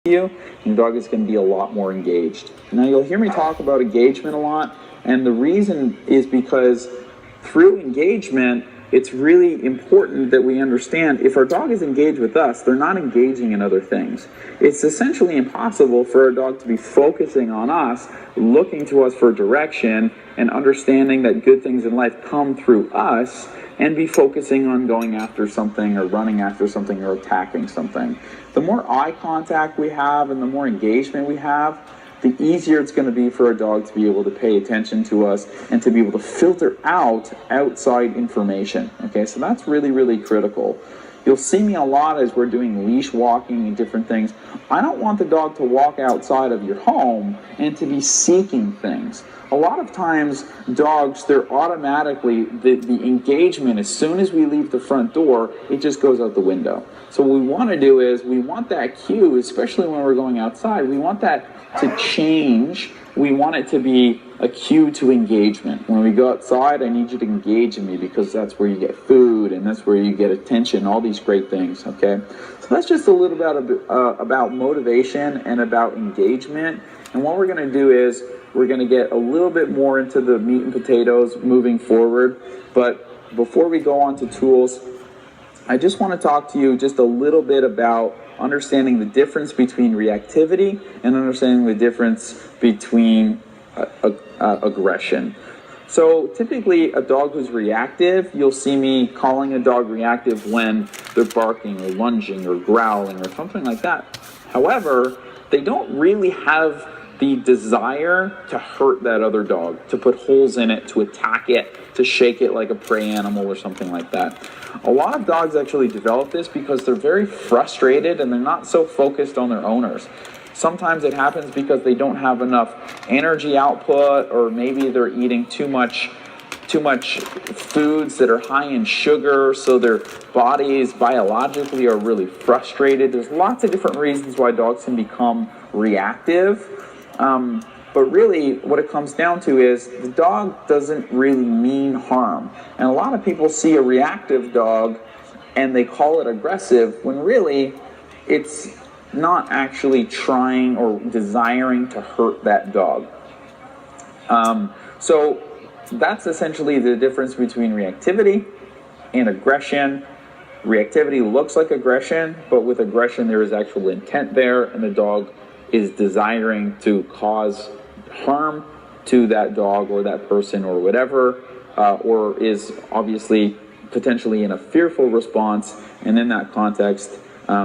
you, and your dog is going to be a lot more engaged. Now, you'll hear me talk about engagement a lot, and the reason is because through engagement, it's really important that we understand if our dog is engaged with us, they're not engaging in other things. It's essentially impossible for our dog to be focusing on us, looking to us for direction, and understanding that good things in life come through us, and be focusing on going after something or running after something or attacking something. The more eye contact we have and the more engagement we have, the easier it's going to be for our dog to be able to pay attention to us and to be able to filter out outside information. Okay, so that's really, really critical. You'll see me a lot as we're doing leash walking and different things. I don't want the dog to walk outside of your home and to be seeking things. A lot of times, dogs, they're automatically, the engagement, as soon as we leave the front door, it just goes out the window. So what we want to do is, we want that cue, especially when we're going outside, we want that to change. We want it to be a cue to engagement. When we go outside, I need you to engage in me because that's where you get food and that's where you get attention, all these great things, okay? So that's just a little bit about motivation and about engagement. And what we're going to do is we're going to get a little bit more into the meat and potatoes moving forward. But before we go on to tools, I just want to talk to you just a little bit about understanding the difference between reactivity and understanding the difference between aggression. So typically a dog who's reactive, you'll see me calling a dog reactive when they're barking or lunging or growling or something like that. However, they don't really have the desire to hurt that other dog, to put holes in it, to attack it, to shake it like a prey animal or something like that. A lot of dogs actually develop this because they're very frustrated and they're not so focused on their owners. Sometimes it happens because they don't have enough energy output, or maybe they're eating too much foods that are high in sugar, so their bodies biologically are really frustrated. There's lots of different reasons why dogs can become reactive. But really, what it comes down to is the dog doesn't really mean harm. And a lot of people see a reactive dog and they call it aggressive, when really it's not actually trying or desiring to hurt that dog. So that's essentially the difference between reactivity and aggression. Reactivity looks like aggression, but with aggression there is actual intent there, and the dog is desiring to cause harm to that dog or that person or whatever, or is obviously potentially in a fearful response, and in that context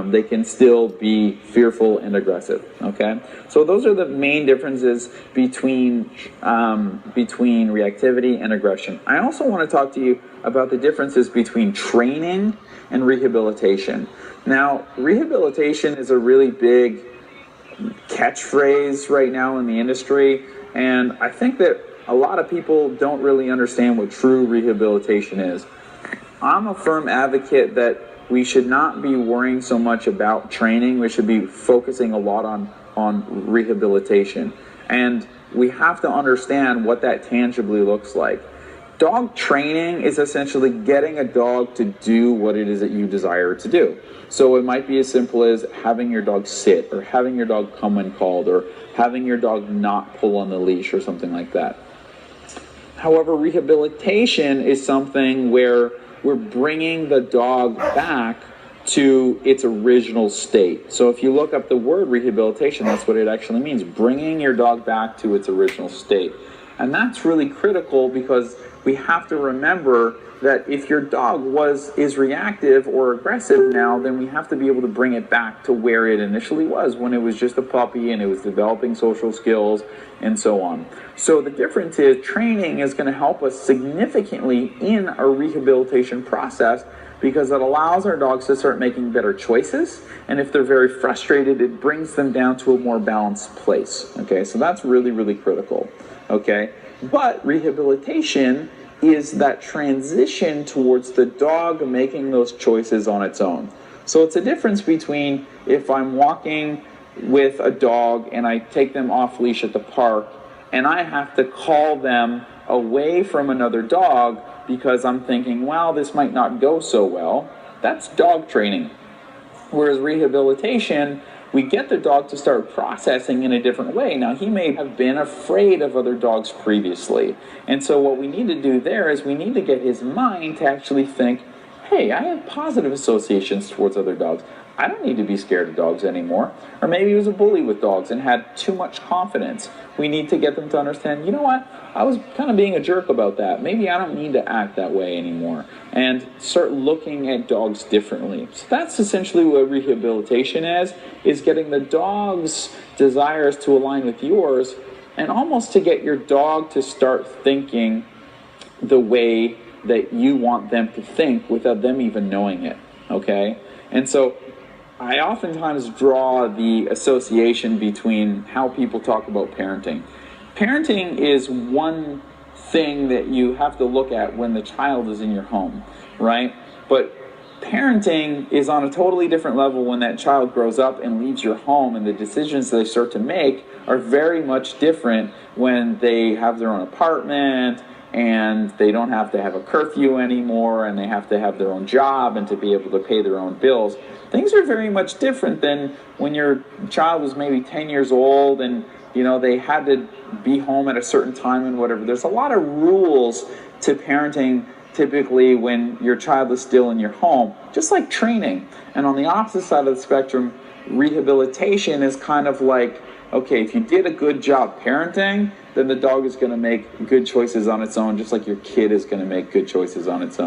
they can still be fearful and aggressive. Okay, so those are the main differences between reactivity and aggression. I also want to talk to you about the differences between training and rehabilitation. Now, rehabilitation is a really big catchphrase right now in the industry, and I think that a lot of people don't really understand what true rehabilitation is. I'm a firm advocate that we should not be worrying so much about training. We should be focusing a lot on rehabilitation, and we have to understand what that tangibly looks like. Dog training is essentially getting a dog to do what it is that you desire it to do. So it might be as simple as having your dog sit, or having your dog come when called, or having your dog not pull on the leash or something like that. However, rehabilitation is something where we're bringing the dog back to its original state. So if you look up the word rehabilitation, that's what it actually means, bringing your dog back to its original state. And that's really critical, because we have to remember that if your dog is reactive or aggressive now, then we have to be able to bring it back to where it initially was, when it was just a puppy and it was developing social skills and so on. So the difference is training is going to help us significantly in our rehabilitation process, because it allows our dogs to start making better choices, and if they're very frustrated, it brings them down to a more balanced place. Okay, so that's really, really critical. Okay, but rehabilitation is that transition towards the dog making those choices on its own. So it's a difference between if I'm walking with a dog and I take them off leash at the park and I have to call them away from another dog because I'm thinking, well, this might not go so well. That's dog training. Whereas rehabilitation, we get the dog to start processing in a different way. Now, he may have been afraid of other dogs previously. And so what we need to do there is we need to get his mind to actually think, hey, I have positive associations towards other dogs. I don't need to be scared of dogs anymore. Or maybe he was a bully with dogs and had too much confidence. We need to get them to understand, you know what, I was kind of being a jerk about that. Maybe I don't need to act that way anymore. And start looking at dogs differently. So that's essentially what rehabilitation is getting the dog's desires to align with yours, and almost to get your dog to start thinking the way that you want them to think without them even knowing it, okay? And so I oftentimes draw the association between how people talk about parenting. Parenting is one thing that you have to look at when the child is in your home, right? But parenting is on a totally different level when that child grows up and leaves your home, and the decisions they start to make are very much different when they have their own apartment and they don't have to have a curfew anymore, and they have to have their own job and to be able to pay their own bills. Things are very much different than when your child was maybe 10 years old and they had to be home at a certain time and whatever. There's a lot of rules to parenting typically when your child is still in your home, just like training. And on the opposite side of the spectrum, rehabilitation is kind of like, okay, if you did a good job parenting, then the dog is going to make good choices on its own, just like your kid is going to make good choices on its own.